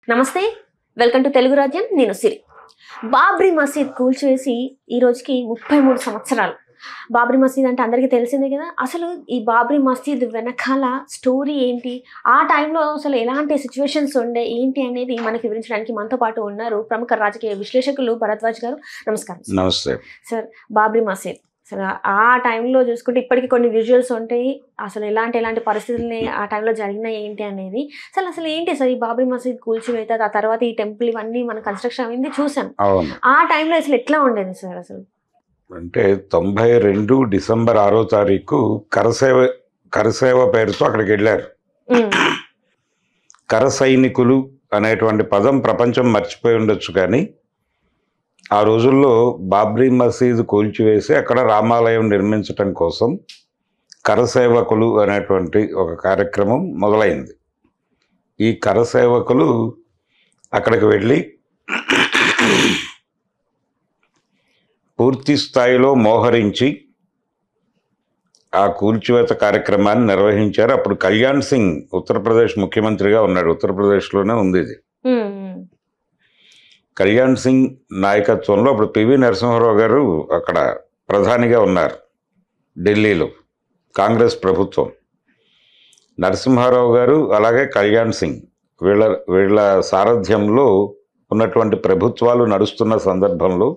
నమస్తే, welcome to Telugu రాజ్యం. నేను సిరి. బాబ్రీ మసీద్ కూల్చివేసి ఈ రోజుకి 33 సంవత్సరాలు. బాబ్రీ మసీద్ అంటే అందరికీ తెలిసిందే కదా. అసలు ఈ బాబ్రీ మసీద్ వెనకాల స్టోరీ ఏంటి, ఆ టైంలో అసలు ఎలాంటి సిచ్యువేషన్స్ ఉండే ఏంటి అనేది మనకి వివరించడానికి మనతో పాటు ఉన్నారు ప్రముఖ రాజకీయ విశ్లేషకులు భరద్వాజ్ గారు. నమస్కారం. నమస్తే సార్. బాబ్రీ మసీద్ అసలు ఆ టైంలో చూసుకుంటే ఇప్పటికీ కొన్ని విజువల్స్ ఉంటాయి. అసలు ఎలాంటి పరిస్థితుల్ని ఆ టైంలో జరిగినాయి ఏంటి అనేది. అసలు ఏంటి సార్ ఈ బాబ్రీ మసీద్ కూల్చివేత, ఆ తర్వాత ఈ టెంపుల్ ఇవన్నీ మన కన్స్ట్రక్షన్ అయింది చూసాం. ఆ టైంలో అసలు ఎట్లా ఉండేది సార్? అసలు అంటే 92 డిసెంబర్ 6వ తారీఖు కరసేవ పేరుతో అక్కడికి వెళ్ళారు. కర సైనికులు అనేటువంటి పదం ప్రపంచం మర్చిపోయి ఉండొచ్చు, కానీ ఆ రోజుల్లో బాబ్రీ మసీదు కూల్చివేసి అక్కడ రామాలయం నిర్మించటం కోసం కరసేవకులు అనేటువంటి ఒక కార్యక్రమం మొదలైంది. ఈ కరసేవకులు అక్కడికి వెళ్ళి పూర్తి స్థాయిలో మోహరించి ఆ కూల్చివేత కార్యక్రమాన్ని నిర్వహించారు. అప్పుడు కళ్యాణ్ సింగ్ ఉత్తరప్రదేశ్ ముఖ్యమంత్రిగా ఉన్నాడు. ఉత్తరప్రదేశ్లోనే ఉంది ఇది. కళ్యాణ్ సింగ్ నాయకత్వంలో అప్పుడు పివి నరసింహారావు గారు అక్కడ ప్రధానిగా ఉన్నారు. ఢిల్లీలో కాంగ్రెస్ ప్రభుత్వం. నరసింహారావు గారు అలాగే కళ్యాణ్ సింగ్ వీళ్ళ సారథ్యంలో ఉన్నటువంటి ప్రభుత్వాలు నడుస్తున్న సందర్భంలో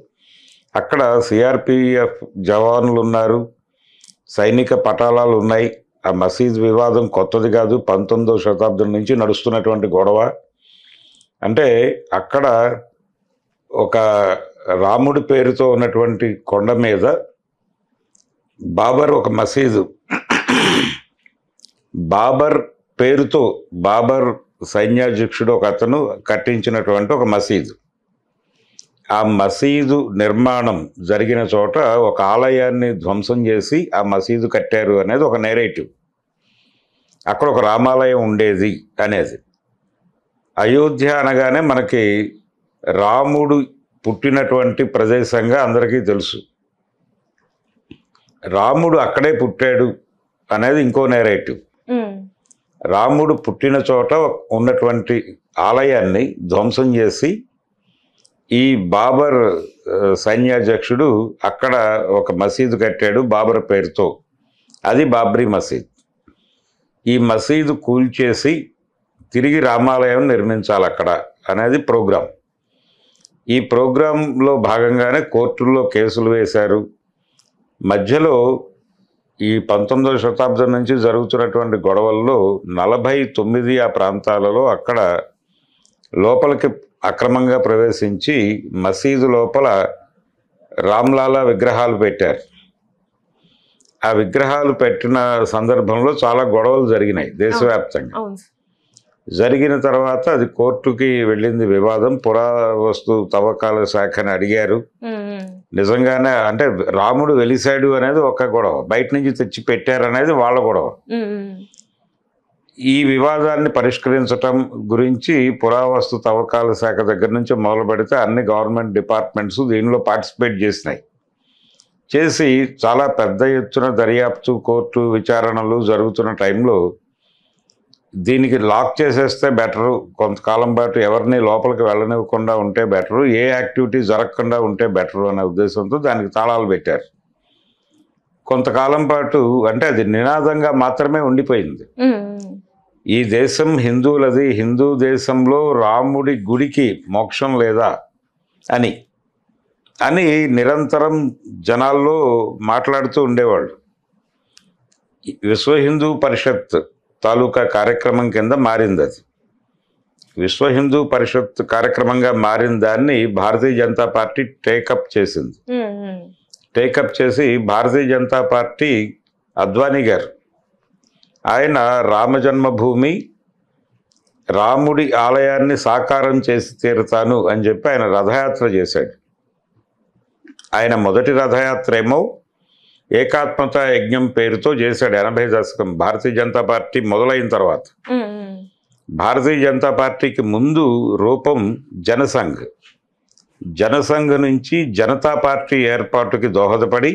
అక్కడ సిఆర్పిఎఫ్ జవాన్లు ఉన్నారు, సైనిక పటాలాలు ఉన్నాయి. ఆ మసీద్ వివాదం కొత్తది కాదు, 19వ శతాబ్దం నుంచి నడుస్తున్నటువంటి గొడవ. అంటే అక్కడ ఒక రాముడి పేరుతో ఉన్నటువంటి కొండ మీద బాబర్ ఒక మసీదు, బాబర్ పేరుతో బాబర్ సైన్యాధ్యక్షుడు ఒక అతను కట్టించినటువంటి ఒక మసీదు. ఆ మసీదు నిర్మాణం జరిగిన చోట ఒక ఆలయాన్ని ధ్వంసం చేసి ఆ మసీదు కట్టారు అనేది ఒక నేరేటివ్. అక్కడ ఒక రామాలయం ఉండేది అనేది. అయోధ్య అనగానే మనకి రాముడు పుట్టినటువంటి ప్రదేశంగా అందరికీ తెలుసు. రాముడు అక్కడే పుట్టాడు అనేది ఇంకో నేరేటివ్. రాముడు పుట్టిన చోట ఉన్నటువంటి ఆలయాన్ని ధ్వంసం చేసి ఈ బాబర్ సైన్యాధ్యక్షుడు అక్కడ ఒక మసీదు కట్టాడు బాబర్ పేరుతో. అది బాబ్రీ మసీద్. ఈ మసీదు కూల్చేసి తిరిగి రామాలయం నిర్మించాలి అక్కడ అనేది ప్రోగ్రాం. ఈ ప్రోగ్రాంలో భాగంగానే కోర్టుల్లో కేసులు వేశారు. మధ్యలో ఈ 19వ శతాబ్దం నుంచి జరుగుతున్నటువంటి గొడవల్లో 49 ఆ ప్రాంతాలలో అక్కడ లోపలికి అక్రమంగా ప్రవేశించి మసీదు లోపల రామ్లాలా విగ్రహాలు పెట్టారు. ఆ విగ్రహాలు పెట్టిన సందర్భంలో చాలా గొడవలు జరిగినాయి దేశవ్యాప్తంగా. జరిగిన తర్వాత అది కోర్టుకి వెళ్ళింది వివాదం. పురావస్తు తవ్వకాల శాఖని అడిగారు. నిజంగానే అంటే రాముడు వెలిశాడు అనేది ఒక గొడవ, బయట నుంచి తెచ్చి పెట్టారు అనేది వాళ్ళ గొడవ. ఈ వివాదాన్ని పరిష్కరించటం గురించి పురావస్తు తవ్వకాల శాఖ దగ్గర నుంచి మొదలు పెడితే అన్ని గవర్నమెంట్ డిపార్ట్మెంట్స్ దీనిలో పార్టిసిపేట్ చేసి చాలా పెద్ద ఎత్తున దర్యాప్తు, కోర్టు విచారణలు జరుగుతున్న టైంలో దీనికి లాక్ చేసేస్తే బెటరు, కొంతకాలం పాటు ఎవరిని లోపలికి వెళ్ళనివ్వకుండా ఉంటే బెటరు, ఏ యాక్టివిటీ జరగకుండా ఉంటే బెటరు అనే ఉద్దేశంతో దానికి తాళాలు పెట్టారు. కొంతకాలం పాటు అంటే అది నినాదంగా మాత్రమే ఉండిపోయింది. ఈ దేశం హిందువులది, హిందూ దేశంలో రాముడి గుడికి మోక్షం లేదా అని నిరంతరం జనాల్లో మాట్లాడుతూ ఉండేవాళ్ళు. విశ్వ హిందూ పరిషత్ తాలూకా కార్యక్రమం కింద మారింది అది. విశ్వ హిందూ పరిషత్ కార్యక్రమంగా మారిన దాన్ని భారతీయ జనతా పార్టీ టేకప్ చేసింది. టేకప్ చేసి భారతీయ జనతా పార్టీ అద్వానీ గారు ఆయన రామజన్మభూమి రాముడి ఆలయాన్ని సాకారం చేసి తీరుతాను అని చెప్పి ఆయన రథయాత్ర చేశాడు. ఆయన మొదటి రథయాత్ర ఏమో ఏకాత్మత యజ్ఞం పేరుతో చేశాడు 80 దశకం భారతీయ జనతా పార్టీ మొదలైన తర్వాత. భారతీయ జనతా పార్టీకి ముందు రూపం జనసంఘ్ నుంచి జనతా పార్టీ ఏర్పాటుకి దోహదపడి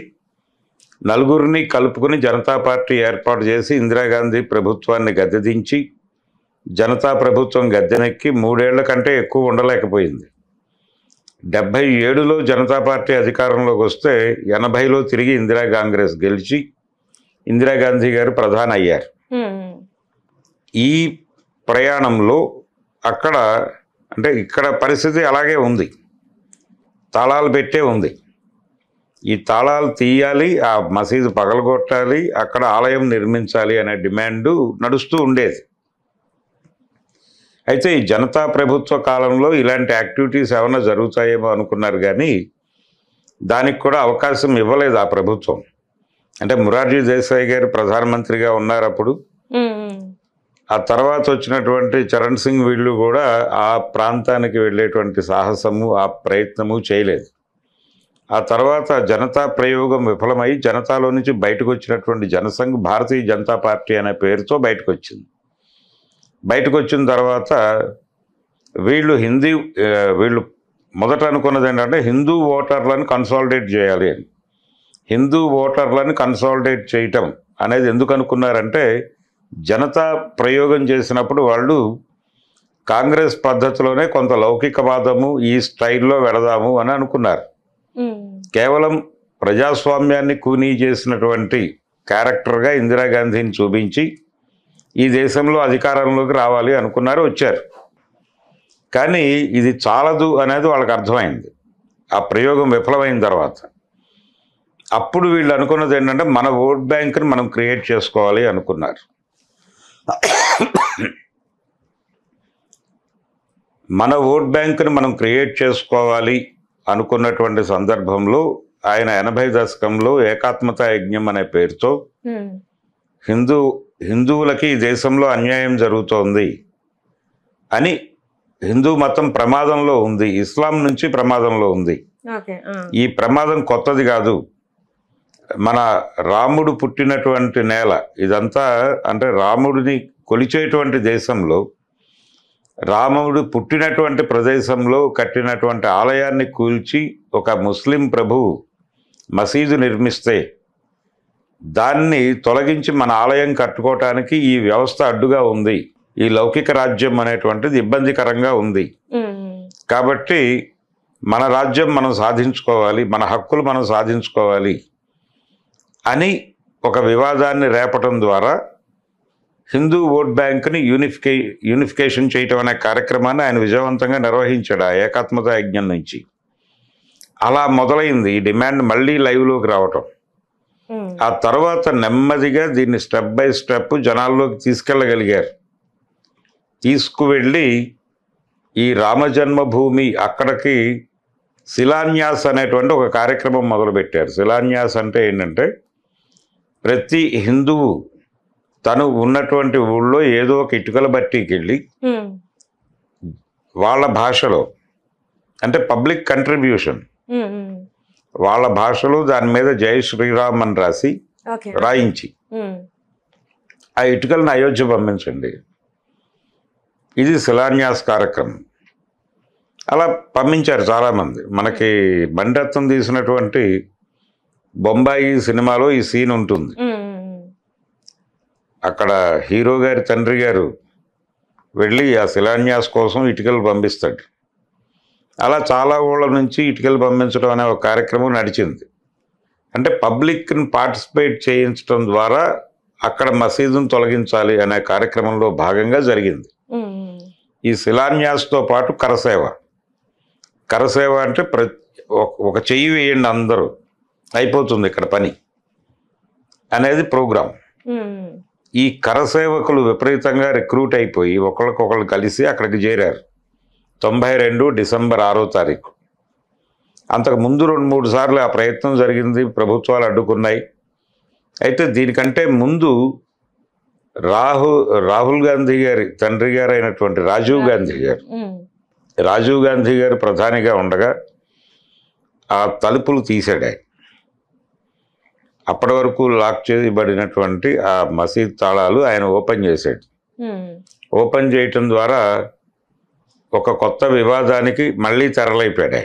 నలుగురిని కలుపుకుని జనతా పార్టీ ఏర్పాటు చేసి ఇందిరాగాంధీ ప్రభుత్వాన్ని గద్దెదించి జనతా ప్రభుత్వం గద్దెనెక్కి 3 ఏళ్ల కంటే ఎక్కువ ఉండలేకపోయింది. 77లో జనతా పార్టీ అధికారంలోకి వస్తే 80లో తిరిగి ఇందిరా కాంగ్రెస్ గెలిచి ఇందిరాగాంధీ గారు ప్రధాని అయ్యారు. ఈ ప్రయాణంలో అక్కడ అంటే ఇక్కడ పరిస్థితి అలాగే ఉంది, తాళాలు పెట్టే ఉంది. ఈ తాళాలు తీయాలి, ఆ మసీదు పగలగొట్టాలి, అక్కడ ఆలయం నిర్మించాలి అనే డిమాండు నడుస్తూ ఉండేది. అయితే ఈ జనతా ప్రభుత్వ కాలంలో ఇలాంటి యాక్టివిటీస్ ఏమైనా జరుగుతాయేమో అనుకున్నారు, కానీ దానికి కూడా అవకాశం ఇవ్వలేదు ఆ ప్రభుత్వం. అంటే మొరార్జీ దేశాయ్ గారు ప్రధానమంత్రిగా ఉన్నారు అప్పుడు. ఆ తర్వాత వచ్చినటువంటి చరణ్ సింగ్ వీళ్ళు కూడా ఆ ప్రాంతానికి వెళ్ళేటువంటి సాహసము ఆ ప్రయత్నము చేయలేదు. ఆ తర్వాత జనతా ప్రయోగం విఫలమై జనతాలో నుంచి బయటకు వచ్చినటువంటి జనసంఘ్ భారతీయ జనతా పార్టీ అనే పేరుతో బయటకు వచ్చింది. బయటకు వచ్చిన తర్వాత వీళ్ళు మొదట అనుకున్నది ఏంటంటే హిందూ ఓటర్లను కన్సాలిడేట్ చేయాలి అని. హిందూ ఓటర్లను కన్సాలిడేట్ చేయటం అనేది ఎందుకు అనుకున్నారంటే, జనతా ప్రయోగం చేసినప్పుడు వాళ్ళు కాంగ్రెస్ పద్ధతిలోనే కొంత లౌకికవాదము ఈ స్టైల్లో వెళదాము అని అనుకున్నారు. కేవలం ప్రజాస్వామ్యాన్ని కూనీ చేసినటువంటి క్యారెక్టర్గా ఇందిరాగాంధీని చూపించి ఈ దేశంలో అధికారంలోకి రావాలి అనుకున్నారు, వచ్చారు. కానీ ఇది చాలదు అనేది వాళ్ళకి అర్థమైంది ఆ ప్రయోగం విఫలమైన తర్వాత. అప్పుడు వీళ్ళు అనుకున్నది ఏంటంటే, మన ఓట్ బ్యాంక్ని మనం క్రియేట్ చేసుకోవాలి అనుకున్నారు. మన ఓట్ బ్యాంక్ని మనం క్రియేట్ చేసుకోవాలి అనుకున్నటువంటి సందర్భంలో ఆయన 80 దశకంలో ఏకాత్మతా యజ్ఞం అనే పేరుతో హిందువులకి ఈ దేశంలో అన్యాయం జరుగుతోంది అని, హిందూ మతం ప్రమాదంలో ఉంది, ఇస్లాం నుంచి ప్రమాదంలో ఉంది, ఈ ప్రమాదం కొత్తది కాదు, మన రాముడు పుట్టినటువంటి నేల ఇదంతా, అంటే రాముడిని కొలిచేటువంటి దేశంలో రాముడు పుట్టినటువంటి ప్రదేశంలో కట్టినటువంటి ఆలయాన్ని కూల్చి ఒక ముస్లిం ప్రభువు మసీదు నిర్మిస్తే దాన్ని తొలగించి మన ఆలయం కట్టుకోవటానికి ఈ వ్యవస్థ అడ్డుగా ఉంది, ఈ లౌకిక రాజ్యం అనేటువంటిది ఇబ్బందికరంగా ఉంది, కాబట్టి మన రాజ్యం మనం సాధించుకోవాలి, మన హక్కులు మనం సాధించుకోవాలి అని ఒక వివాదాన్ని రేపటం ద్వారా హిందూ ఓట్ బ్యాంక్ని యూనిఫికేషన్ చేయటం అనే కార్యక్రమాన్ని ఆయన విజయవంతంగా నిర్వహించాడు ఆ ఏకాత్మతా యజ్ఞం నుంచి. అలా మొదలైంది ఈ డిమాండ్ మళ్ళీ లైవ్లోకి రావటం. ఆ తర్వాత నెమ్మదిగా దీన్ని స్టెప్ బై స్టెప్ జనాల్లోకి తీసుకెళ్ళగలిగారు. తీసుకువెళ్ళి ఈ రామజన్మభూమి అక్కడికి శిలాన్యాస్ అనేటువంటి ఒక కార్యక్రమం మొదలుపెట్టారు. శిలాన్యాస్ అంటే ఏంటంటే, ప్రతి హిందువు తను ఉన్నటువంటి ఊళ్ళో ఏదో ఒక ఇటుకల బట్టీకి వెళ్ళి వాళ్ళ భాషలో, అంటే పబ్లిక్ కంట్రిబ్యూషన్, వాళ్ళ భాషలో దాని మీద జై శ్రీరామ్ అని రాయించి ఆ ఇటుకలను అయోధ్య పంపించండి, ఇది శిలాన్యాస్ కార్యక్రమం. అలా పంపించారు చాలామంది. మనకి బండత్వం తీసినటువంటి బొంబాయి సినిమాలో ఈ సీన్ ఉంటుంది. అక్కడ హీరో గారి తండ్రి గారు వెళ్ళి ఆ శిలాన్యాస్ కోసం ఇటుకలు పంపిస్తాడు. అలా చాలా ఊళ్ళ నుంచి ఇటుకలు పంపించడం అనే ఒక కార్యక్రమం నడిచింది. అంటే పబ్లిక్ని పార్టిసిపేట్ చేయించడం ద్వారా అక్కడ మసీదును తొలగించాలి అనే కార్యక్రమంలో భాగంగా జరిగింది. ఈ శిలాన్యాస్తో పాటు కరసేవ అంటే ఒక చెయ్యి వేయండి అందరూ, అయిపోతుంది ఇక్కడ పని అనేది ప్రోగ్రాం. ఈ కరసేవకులు విపరీతంగా రిక్రూట్ అయిపోయి ఒకళ్ళకొకళ్ళు కలిసి అక్కడికి చేరారు 92 డిసెంబర్ 6వ తారీఖు. అంతకు ముందు 2-3 సార్లు ఆ ప్రయత్నం జరిగింది, ప్రభుత్వాలు అడ్డుకున్నాయి. అయితే దీనికంటే ముందు రాహుల్ గాంధీ గారి తండ్రి గారు అయినటువంటి రాజీవ్ గాంధీ గారు ప్రధానిగా ఉండగా ఆ తలుపులు తీసాడు. అప్పటి వరకు లాక్ చేయబడినటువంటి ఆ మసీద్ తాళాలు ఆయన ఓపెన్ చేశాడు. ఓపెన్ చేయటం ద్వారా ఒక కొత్త వివాదానికి మళ్ళీ తెరలైపోయాడు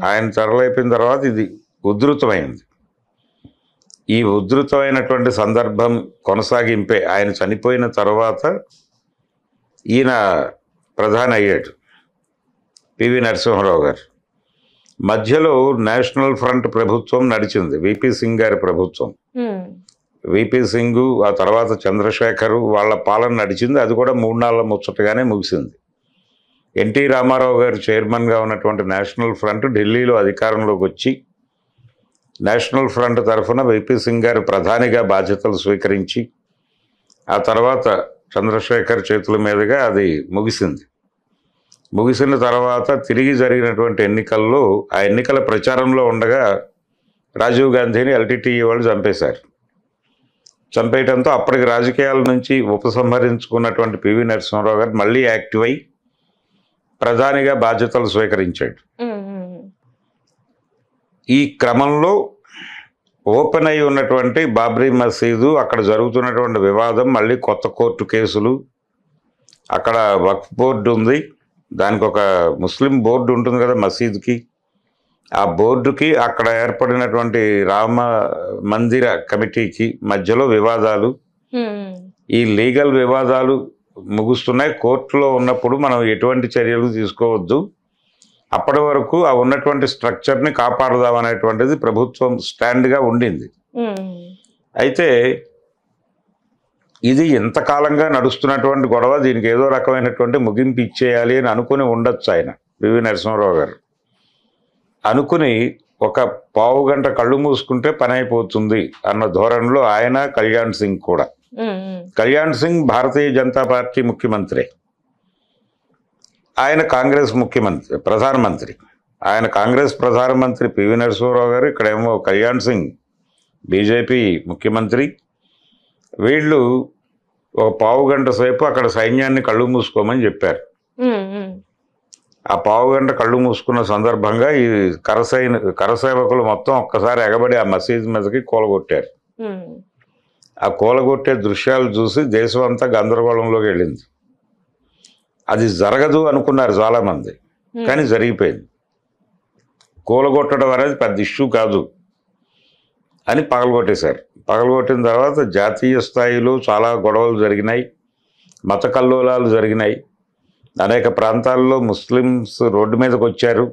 ఆయన తెరలైపోయిన తర్వాత ఇది ఉధృతమైంది. ఈ ఉధృతమైనటువంటి సందర్భం కొనసాగింపే ఆయన చనిపోయిన తర్వాత ఈయన ప్రధాని అయ్యాడు, పివి నరసింహారావు గారు. మధ్యలో నేషనల్ ఫ్రంట్ ప్రభుత్వం నడిచింది, విపి సింగ్ గారి ప్రభుత్వం. విపి సింగ్, ఆ తర్వాత చంద్రశేఖర్ వాళ్ళ పాలన నడిచింది. అది కూడా 3 నెలల ముచ్చటగానే ముగిసింది. ఎన్టీ రామారావు గారు చైర్మన్గా ఉన్నటువంటి నేషనల్ ఫ్రంట్ ఢిల్లీలో అధికారంలోకి వచ్చి నేషనల్ ఫ్రంట్ తరఫున విపి సింగ్ గారు ప్రధానిగా బాధ్యతలు స్వీకరించి ఆ తర్వాత చంద్రశేఖర్ చేతుల మీదుగా అది ముగిసింది. ముగిసిన తర్వాత తిరిగి జరిగినటువంటి ఎన్నికల్లో ఆ ఎన్నికల ప్రచారంలో ఉండగా రాజీవ్ గాంధీని ఎల్టీటీఈ వాళ్ళు చంపేశారు. చంపేయడంతో అప్పటికి రాజకీయాల నుంచి ఉపసంహరించుకున్నటువంటి పివి నరసింహారావు గారు మళ్ళీ యాక్టివ్ అయి ప్రధానిగా బాధ్యతలు స్వీకరించాడు. ఈ క్రమంలో ఓపెన్ అయి ఉన్నటువంటి బాబ్రీ మసీదు, అక్కడ జరుగుతున్నటువంటి వివాదం, మళ్ళీ కొత్త కోర్టు కేసులు, అక్కడ వక్ఫ్ బోర్డు ఉంది, దానికి ఒక ముస్లిం బోర్డు ఉంటుంది కదా మసీదుకి, ఆ బోర్డుకి అక్కడ ఏర్పడినటువంటి రామ మందిర కమిటీకి మధ్యలో వివాదాలు. ఈ లీగల్ వివాదాలు ముగుస్తున్నాయి. కోర్టులో ఉన్నప్పుడు మనం ఎటువంటి చర్యలు తీసుకోవద్దు, అప్పటి వరకు ఆ ఉన్నటువంటి స్ట్రక్చర్ని కాపాడదాం అనేటువంటిది ప్రభుత్వం స్టాండ్గా ఉండింది. అయితే ఇది ఎంతకాలంగా నడుస్తున్నటువంటి గొడవ, దీనికి ఏదో రకమైనటువంటి ముగింపు ఇచ్చేయాలి అని అనుకుని ఉండొచ్చు ఆయన, పివి నరసింహారావు గారు. అనుకుని ఒక పావు గంట కళ్ళు మూసుకుంటే పని అయిపోతుంది అన్న ధోరణిలో ఆయన, కళ్యాణ్ సింగ్ కూడా. కళ్యాణ్ సింగ్ భారతీయ జనతా పార్టీ ముఖ్యమంత్రి, ఆయన కాంగ్రెస్ ప్రధానమంత్రి. ఆయన కాంగ్రెస్ ప్రధానమంత్రి పివి నరసింహారావు గారు, ఇక్కడేమో కళ్యాణ్ సింగ్ బీజేపీ ముఖ్యమంత్రి. వీళ్ళు ఒక పావు గంట సేపు అక్కడ సైన్యాన్ని కళ్ళు మూసుకోమని చెప్పారు. ఆ పావు గంట కళ్ళు మూసుకున్న సందర్భంగా ఈ కరసేవకులు మొత్తం ఒక్కసారి ఎగబడి ఆ మసీద్ మీదకి కూలగొట్టారు. ఆ కూలగొట్టే దృశ్యాలు చూసి దేశం అంతా గందరగోళంలోకి వెళ్ళింది. అది జరగదు అనుకున్నారు చాలామంది, కానీ జరిగిపోయింది. కూలగొట్టడం అనేది పెద్ద ఇష్యూ కాదు అని పగలగొట్టేశారు. పగలగొట్టిన తర్వాత జాతీయ స్థాయిలో చాలా గొడవలు జరిగినాయి, మత కల్లోలాలు జరిగినాయి. అనేక ప్రాంతాల్లో ముస్లిమ్స్ రోడ్డు మీదకి వచ్చారు.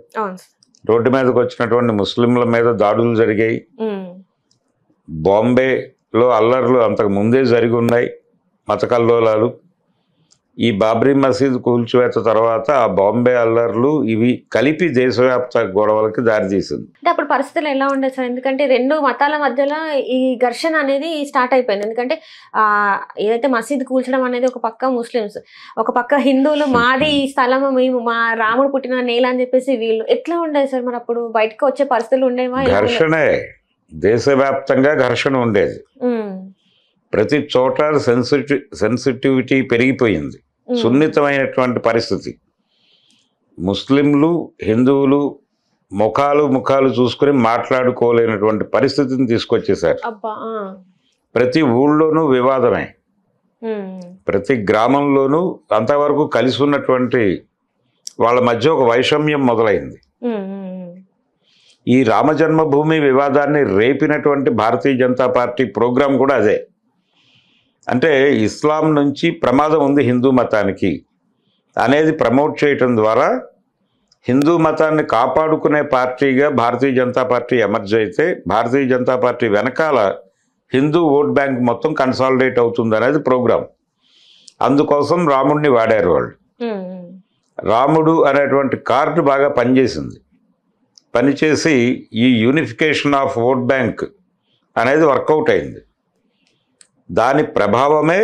రోడ్డు మీదకి వచ్చినటువంటి ముస్లింల మీద దాడులు జరిగాయి. బాంబేలో అల్లర్లు అంతకు ముందే జరిగి ఉన్నాయి, మత కల్లోలాలు. ఈ బాబ్రీ మసీద్ కూల్చివేత తర్వాత ఆ బాంబే అల్లర్లు ఇవి కలిపి దేశవ్యాప్త గొడవలకి దారితీసింది. అంటే అప్పుడు పరిస్థితులు ఎలా ఉండేది సార్? ఎందుకంటే 2 మతాల మధ్యలో ఈ ఘర్షణ అనేది స్టార్ట్ అయిపోయింది. ఎందుకంటే ఏదైతే మసీద్ కూల్చడం అనేది ఒక పక్క ముస్లిమ్స్, ఒక పక్క హిందువులు, మాది ఈ స్థలం, మేము మా రాముడు పుట్టిన నేల అని చెప్పేసి వీళ్ళు. ఎట్లా ఉండేది సార్ మరి అప్పుడు? బయటకు వచ్చే పరిస్థితులు ఉండేవా? ఘర్షణే, దేశవ్యాప్తంగా ఘర్షణ ఉండేది. ప్రతి చోట సెన్సిటివిటీ పెరిగిపోయింది, సున్నితమైనటువంటి పరిస్థితి. ముస్లింలు, హిందువులు ముఖాలు చూసుకుని మాట్లాడుకోలేనటువంటి పరిస్థితిని తీసుకొచ్చేశారు. ప్రతి ఊళ్ళోనూ వివాదమే, ప్రతి గ్రామంలోనూ అంతవరకు కలిసి ఉన్నటువంటి వాళ్ళ మధ్య ఒక వైషమ్యం మొదలైంది. ఈ రామజన్మభూమి వివాదాన్ని రేపినటువంటి భారతీయ జనతా పార్టీ ప్రోగ్రాం కూడా అదే. అంటే ఇస్లాం నుంచి ప్రమాదం ఉంది హిందూ మతానికి అనేది ప్రమోట్ చేయటం ద్వారా హిందూ మతాన్ని కాపాడుకునే పార్టీగా భారతీయ జనతా పార్టీ ఎమర్జ్ అయితే, భారతీయ జనతా పార్టీ వెనకాల హిందూ ఓట్ బ్యాంక్ మొత్తం కన్సాలిడేట్ అవుతుంది అనేది ప్రోగ్రాం. అందుకోసం రాముడిని వాడారు వాళ్ళు. రాముడు అనేటువంటి కార్డు బాగా పనిచేసింది. పనిచేసి ఈ యూనిఫికేషన్ ఆఫ్ ఓట్ బ్యాంక్ అనేది వర్కౌట్ అయింది. దాని ప్రభావమే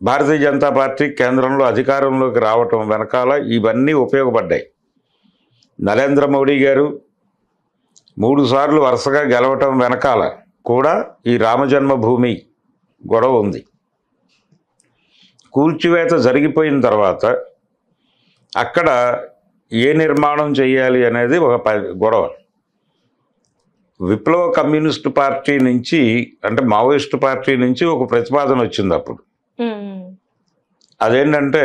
భారతీయ జనతా పార్టీ కేంద్రంలో అధికారంలోకి రావటం వెనకాల ఇవన్నీ ఉపయోగపడ్డాయి. నరేంద్ర మోడీ గారు 3 సార్లు వరుసగా గెలవటం వెనకాల కూడా ఈ రామజన్మభూమి గొడవ ఉంది. కూల్చివేత జరిగిపోయిన తర్వాత అక్కడ ఏ నిర్మాణం చేయాలి అనేది ఒక గొడవ. విప్లవ కమ్యూనిస్ట్ పార్టీ నుంచి, అంటే మావోయిస్టు పార్టీ నుంచి ఒక ప్రతిపాదన వచ్చింది అప్పుడు. అదేంటంటే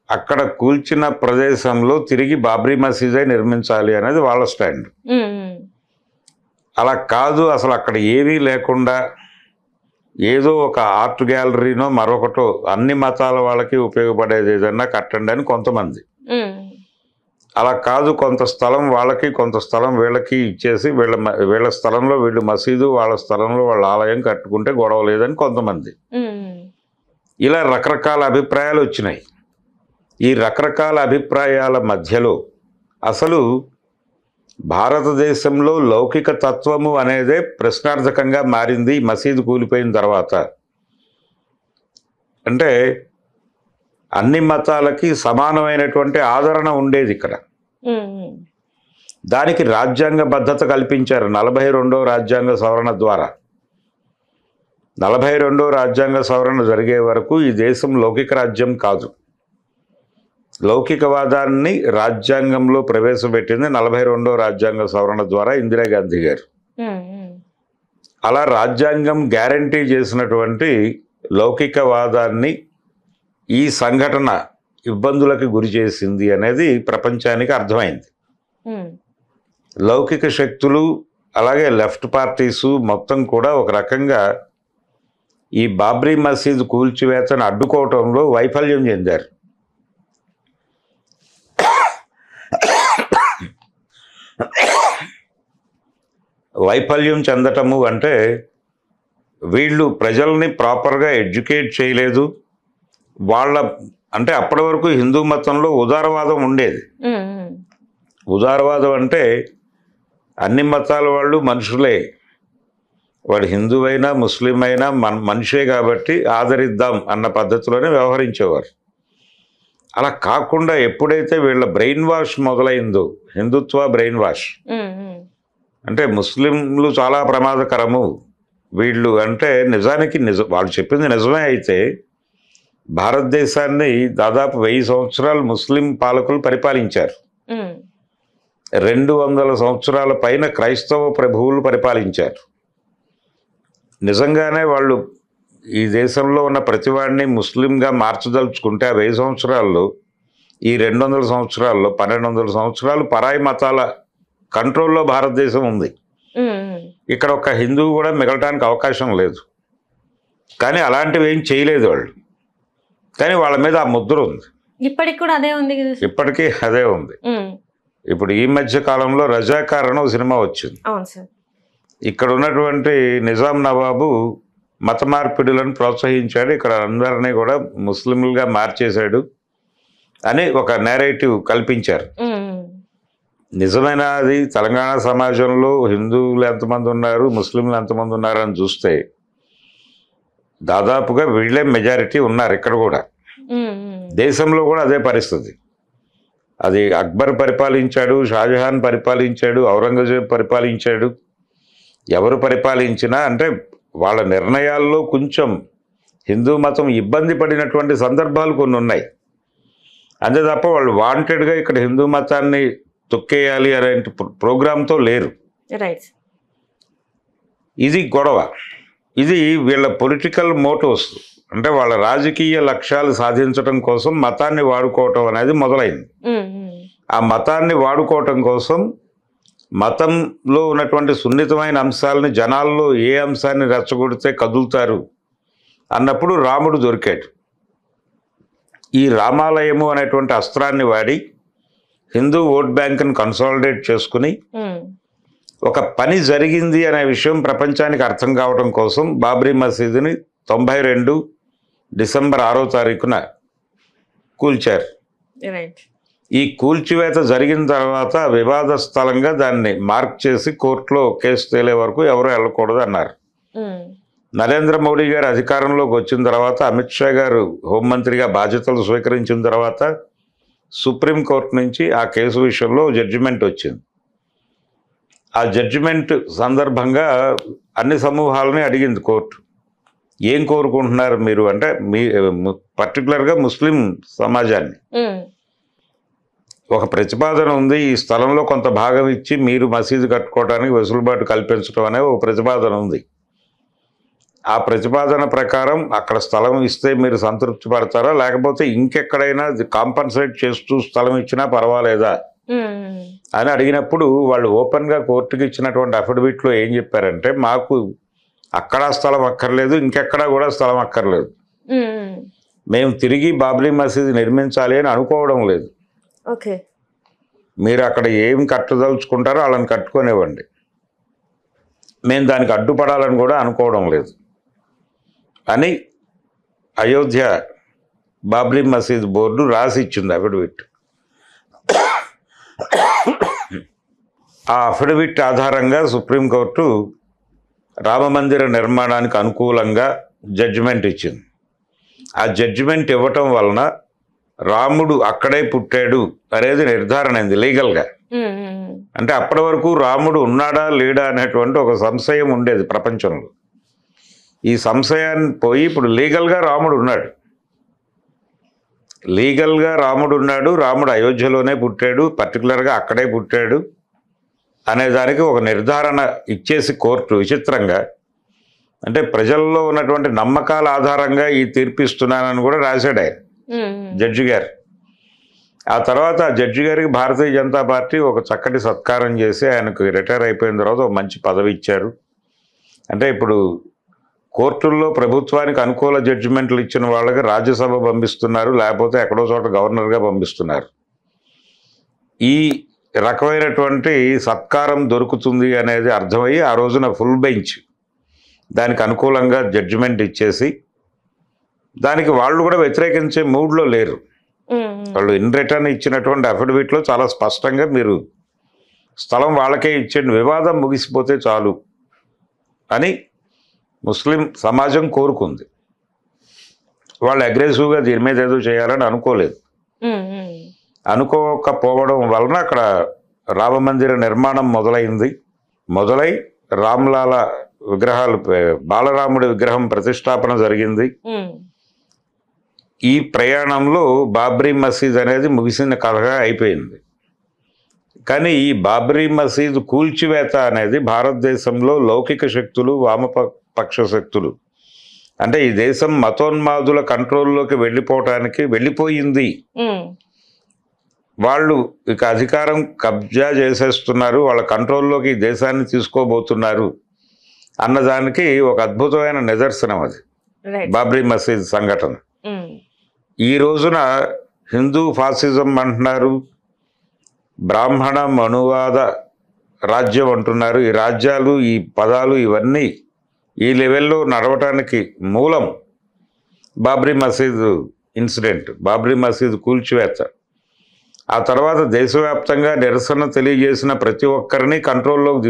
అక్కడ కూల్చిన ప్రదేశంలో తిరిగి బాబ్రీ మసీదే నిర్మించాలి అనేది వాళ్ళ స్టాండ్. అలా కాదు, అసలు అక్కడ ఏమీ లేకుండా ఏదో ఒక ఆర్ట్ గ్యాలరీనో మరొకటో అన్ని మతాల వాళ్ళకి ఉపయోగపడేది ఏదన్నా కట్టండి అని కొంతమంది. అలా కాదు, కొంత స్థలం వాళ్ళకి కొంత స్థలం వీళ్ళకి ఇచ్చేసి వీళ్ళ స్థలంలో వీళ్ళు మసీదు, వాళ్ళ స్థలంలో వాళ్ళ ఆలయం కట్టుకుంటే గొడవ లేదని కొంతమంది. ఇలా రకరకాల అభిప్రాయాలు వచ్చినాయి. ఈ రకరకాల అభిప్రాయాల మధ్యలో అసలు భారతదేశంలో లౌకిక తత్వము అనేదే ప్రశ్నార్థకంగా మారింది మసీదు కూలిపోయిన తర్వాత. అంటే అన్ని మతాలకి సమానమైనటువంటి ఆదరణ ఉండేది ఇక్కడ. దానికి రాజ్యాంగ భద్రత కల్పించారు 42వ రాజ్యాంగ సవరణ ద్వారా. 42వ రాజ్యాంగ సవరణ జరిగే వరకు ఈ దేశం లౌకిక రాజ్యం కాదు. లౌకికవాదాన్ని రాజ్యాంగంలో ప్రవేశపెట్టింది 42వ రాజ్యాంగ సవరణ ద్వారా ఇందిరాగాంధీ గారు. అలా రాజ్యాంగం గ్యారంటీ చేసినటువంటి లౌకికవాదాన్ని ఈ సంఘటన ఇబ్బందులకు గురి చేసింది అనేది ప్రపంచానికి అర్థమైంది. లౌకిక శక్తులు అలాగే లెఫ్ట్ పార్టీసు మొత్తం కూడా ఒక రకంగా ఈ బాబ్రీ మసీదు కూల్చివేతను అడ్డుకోవటంలో వైఫల్యం చెందారు. వైఫల్యం చెందటము అంటే వీళ్ళు ప్రజల్ని ప్రాపర్గా ఎడ్యుకేట్ చేయలేదు. అంటే అప్పటి వరకు హిందూ మతంలో ఉదారవాదం ఉండేది. ఉదారవాదం అంటే అన్ని మతాల వాళ్ళు మనుషులే, వాడు హిందువైనా ముస్లిం అయినా మనిషే కాబట్టి ఆదరిద్దాం అన్న పద్ధతిలోనే వ్యవహరించేవారు. అలా కాకుండా ఎప్పుడైతే వీళ్ళ బ్రెయిన్ వాష్ మొదలైందో, హిందుత్వ బ్రెయిన్ వాష్, అంటే ముస్లింలు చాలా ప్రమాదకరము వీళ్ళు అంటే నిజానికి వాళ్ళు చెప్పింది నిజమే అయితే భారతదేశాన్ని దాదాపు 1000 సంవత్సరాలు ముస్లిం పాలకులు పరిపాలించారు. 200 సంవత్సరాల పైన క్రైస్తవ ప్రభువులు పరిపాలించారు. నిజంగానే వాళ్ళు ఈ దేశంలో ఉన్న ప్రతివాడిని ముస్లింగా మార్చదలుచుకుంటే ఆ 1000 సంవత్సరాల్లో ఈ 200 సంవత్సరాల్లో 1200 సంవత్సరాలు పరాయి మతాల కంట్రోల్లో భారతదేశం ఉంది. ఇక్కడ ఒక హిందువు కూడా మిగలటానికి అవకాశం లేదు. కానీ అలాంటివి ఏం చేయలేదు వాళ్ళు. కానీ వాళ్ళ మీద ఆ ముద్ర ఉంది. ఇప్పటికి కూడా అదే ఉంది. ఇప్పటికీ అదే ఉంది. ఇప్పుడు ఈ మధ్య కాలంలో రజాకార్ అని ఒక సినిమా వచ్చింది. ఇక్కడ ఉన్నటువంటి నిజాం నవాబు మత మార్పిడులను ప్రోత్సహించాడు, ఇక్కడ అందరినీ కూడా ముస్లింలుగా మార్చేశాడు అని ఒక నేరేటివ్ కల్పించారు. నిజమైన అది తెలంగాణ సమాజంలో హిందువులు ఎంతమంది ఉన్నారు, ముస్లింలు ఎంతమంది ఉన్నారు అని చూస్తే దాదాపుగా వీళ్ళే మెజారిటీ ఉన్నారు ఇక్కడ కూడా. దేశంలో కూడా అదే పరిస్థితి. అది అక్బర్ పరిపాలించాడు, షాజహాన్ పరిపాలించాడు, ఔరంగజేబ్ పరిపాలించాడు. ఎవరు పరిపాలించినా అంటే వాళ్ళ నిర్ణయాల్లో కొంచెం హిందూ మతం ఇబ్బంది పడినటువంటి సందర్భాలు కొన్ని ఉన్నాయి. అంతే తప్ప వాళ్ళు వాంటెడ్గా ఇక్కడ హిందూ మతాన్ని తొక్కేయాలి అనే ప్రోగ్రాంతో లేరు. ఇది గొడవ. ఇది వీళ్ళ పొలిటికల్ మోటివ్స్, అంటే వాళ్ళ రాజకీయ లక్ష్యాలు సాధించడం కోసం మతాన్ని వాడుకోవటం అనేది మొదలైంది. ఆ మతాన్ని వాడుకోవటం కోసం మతంలో ఉన్నటువంటి సున్నితమైన అంశాలని జనాల్లో ఏ అంశాన్ని రెచ్చగొడితే కదులుతారు అన్నప్పుడు రాముడు దొరికాడు. ఈ రామాలయము అనేటువంటి అస్త్రాన్ని వాడి హిందూ ఓట్ బ్యాంక్ని కన్సాలిడేట్ చేసుకుని ఒక పని జరిగింది అనే విషయం ప్రపంచానికి అర్థం కావడం కోసం బాబ్రీ మసీదుని 92 డిసెంబర్ 6వ తారీఖున కూల్చారు. ఈ కూల్చివేత జరిగిన తర్వాత వివాద స్థలంగా దాన్ని మార్క్ చేసి కోర్టులో కేసు తేలే వరకు ఎవరు వెళ్ళకూడదు అన్నారు. నరేంద్ర మోడీ గారు అధికారంలోకి వచ్చిన తర్వాత, అమిత్ షా గారు హోంమంత్రిగా బాధ్యతలు స్వీకరించిన తర్వాత సుప్రీంకోర్టు నుంచి ఆ కేసు విషయంలో జడ్జిమెంట్ వచ్చింది. ఆ జడ్జిమెంట్ సందర్భంగా అన్ని సమూహాలని అడిగింది కోర్టు, ఏం కోరుకుంటున్నారు మీరు అంటే పర్టికులర్గా ముస్లిం సమాజాన్ని. ఒక ప్రతిపాదన ఉంది, ఈ స్థలంలో కొంత భాగం ఇచ్చి మీరు మసీదు కట్టుకోవడానికి వెసులుబాటు కల్పించడం అనే ఒక ప్రతిపాదన ఉంది. ఆ ప్రతిపాదన ప్రకారం అక్కడ స్థలం ఇస్తే మీరు సంతృప్తి పడతారా, లేకపోతే ఇంకెక్కడైనా కాంపన్సేట్ చేస్తూ స్థలం ఇచ్చినా పర్వాలేదా అని అడిగినప్పుడు వాళ్ళు ఓపెన్గా కోర్టుకి ఇచ్చినటువంటి అఫిడవిట్లో ఏం చెప్పారంటే, మాకు అక్కడ స్థలం అక్కర్లేదు, ఇంకెక్కడా కూడా స్థలం అక్కర్లేదు. మేము తిరిగి బాబ్రీ మసీద్ నిర్మించాలి అని అనుకోవడం లేదు. ఓకే, మీరు అక్కడ ఏం కట్టదలుచుకుంటారో వాళ్ళని కట్టుకునేవ్వండి, మేము దానికి అడ్డుపడాలని కూడా అనుకోవడం లేదు అని అయోధ్య బాబ్రీ మసీద్ బోర్డు రాసి ఇచ్చింది అఫిడవిట్. ఆ అఫిడవిట్ ఆధారంగా సుప్రీంకోర్టు రామమందిర నిర్మాణానికి అనుకూలంగా జడ్జిమెంట్ ఇచ్చింది. ఆ జడ్జిమెంట్ ఇవ్వటం వలన రాముడు అక్కడే పుట్టాడు అనేది నిర్ధారణ అయింది లీగల్గా. అంటే అప్పటి వరకు రాముడు ఉన్నాడా లేడా అనేటువంటి ఒక సంశయం ఉండేది ప్రపంచంలో. ఈ సంశయాన్ని పోయి ఇప్పుడు లీగల్గా రాముడు ఉన్నాడు, లీగల్గా రాముడు ఉన్నాడు, రాముడు అయోధ్యలోనే పుట్టాడు, పర్టికులర్గా అక్కడే పుట్టాడు అనేదానికి ఒక నిర్ధారణ ఇచ్చేసి కోర్టు విచిత్రంగా, అంటే ప్రజల్లో ఉన్నటువంటి నమ్మకాల ఆధారంగా ఈ తీర్పిస్తున్నానని కూడా రాశాడు ఆయన జడ్జి గారు. ఆ తర్వాత ఆ జడ్జి గారికి భారతీయ జనతా పార్టీ ఒక చక్కటి సత్కారం చేసి ఆయనకు రిటైర్ అయిపోయిన తర్వాత ఒక మంచి పదవి ఇచ్చారు. అంటే ఇప్పుడు కోర్టుల్లో ప్రభుత్వానికి అనుకూల జడ్జిమెంట్లు ఇచ్చిన వాళ్ళకి రాజ్యసభ పంపిస్తున్నారు, లేకపోతే ఎక్కడో చోట గవర్నర్గా పంపిస్తున్నారు. ఈ రకమైనటువంటి సత్కారం దొరుకుతుంది అనేది అర్థమయ్యి ఆ రోజున ఫుల్ బెంచ్ దానికి అనుకూలంగా జడ్జిమెంట్ ఇచ్చేసి, దానికి వాళ్ళు కూడా వ్యతిరేకించే మూడ్లో లేరు. వాళ్ళు ఇన్ రిటర్న్ ఇచ్చినటువంటి అఫిడవిట్లో చాలా స్పష్టంగా మీరు స్థలం వాళ్ళకే ఇచ్చేయండి, వివాదం ముగిసిపోతే చాలు అని ముస్లిం సమాజం కోరుకుంది. వాళ్ళు అగ్రెసివ్గా దీని మీద ఏదో చేయాలని అనుకోలేదు. అనుకోకపోవడం వలన అక్కడ రామమందిర నిర్మాణం మొదలై రామ్లాల విగ్రహాలు, బాలరాముడి విగ్రహం ప్రతిష్టాపన జరిగింది. ఈ ప్రయాణంలో బాబ్రీ మసీద్ అనేది ముగిసిన కథగా అయిపోయింది. కానీ ఈ బాబ్రీ మసీద్ కూల్చివేత అనేది భారతదేశంలో లౌకిక శక్తులు, వామపక్ష శక్తులు, అంటే ఈ దేశం మతోన్మాదుల కంట్రోల్లోకి వెళ్ళిపోయింది, వాళ్ళు ఇక అధికారం కబ్జా చేసేస్తున్నారు, వాళ్ళ కంట్రోల్లోకి ఈ దేశాన్ని తీసుకోబోతున్నారు అన్నదానికి ఒక అద్భుతమైన నిదర్శనం అది బాబ్రీ మసీద్ సంఘటన. ఈ రోజున హిందూ ఫాసిజం అంటున్నారు, బ్రాహ్మణ మనువాద రాజ్యం అంటున్నారు. ఈ రాజ్యాలు, ఈ పదాలు ఇవన్నీ ఈ లెవెల్లో నడవటానికి మూలం బాబ్రీ మసీద్ ఇన్సిడెంట్, బాబ్రీ మసీద్ కూల్చివేత. ఆ తర్వాత దేశవ్యాప్తంగా నిరసన తెలియజేసిన ప్రతి ఒక్కరిని కంట్రోల్లోకి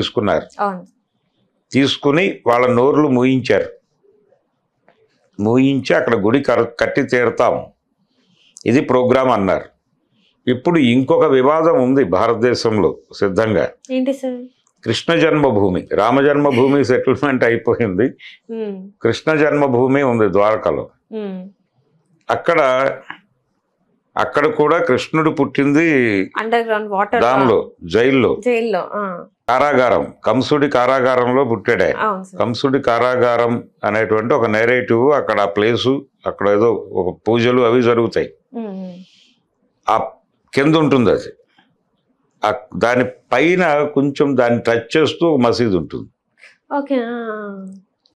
తీసుకుని వాళ్ళ నోర్లు మూయించి అక్కడ గుడి కట్టి తీరుతాం, ఇది ప్రోగ్రాం అన్నారు. ఇప్పుడు ఇంకొక వివాదం ఉంది భారతదేశంలో సిద్ధంగా. ఏంటి సార్? కృష్ణ జన్మభూమి, రామ జన్మభూమి సెటిల్మెంట్ అయిపోయింది, కృష్ణ జన్మభూమి ఉంది ద్వారకలో. అక్కడ కూడా కృష్ణుడు పుట్టింది అండర్ గ్రౌండ్ వాటర్ దానిలో, జైల్లో కారాగారం, కంసుడి కారాగారంలో పుట్టాడే. కంసుడి కారాగారం అనేటువంటి ఒక నేరేటివ్, అక్కడ ఆ ప్లేసు, అక్కడ ఏదో ఒక పూజలు అవి జరుగుతాయి. ఆ కింద ఉంటుంది అది, దాని పైన కొంచెం దాన్ని టచ్ చేస్తూ ఒక మసీదు ఉంటుంది.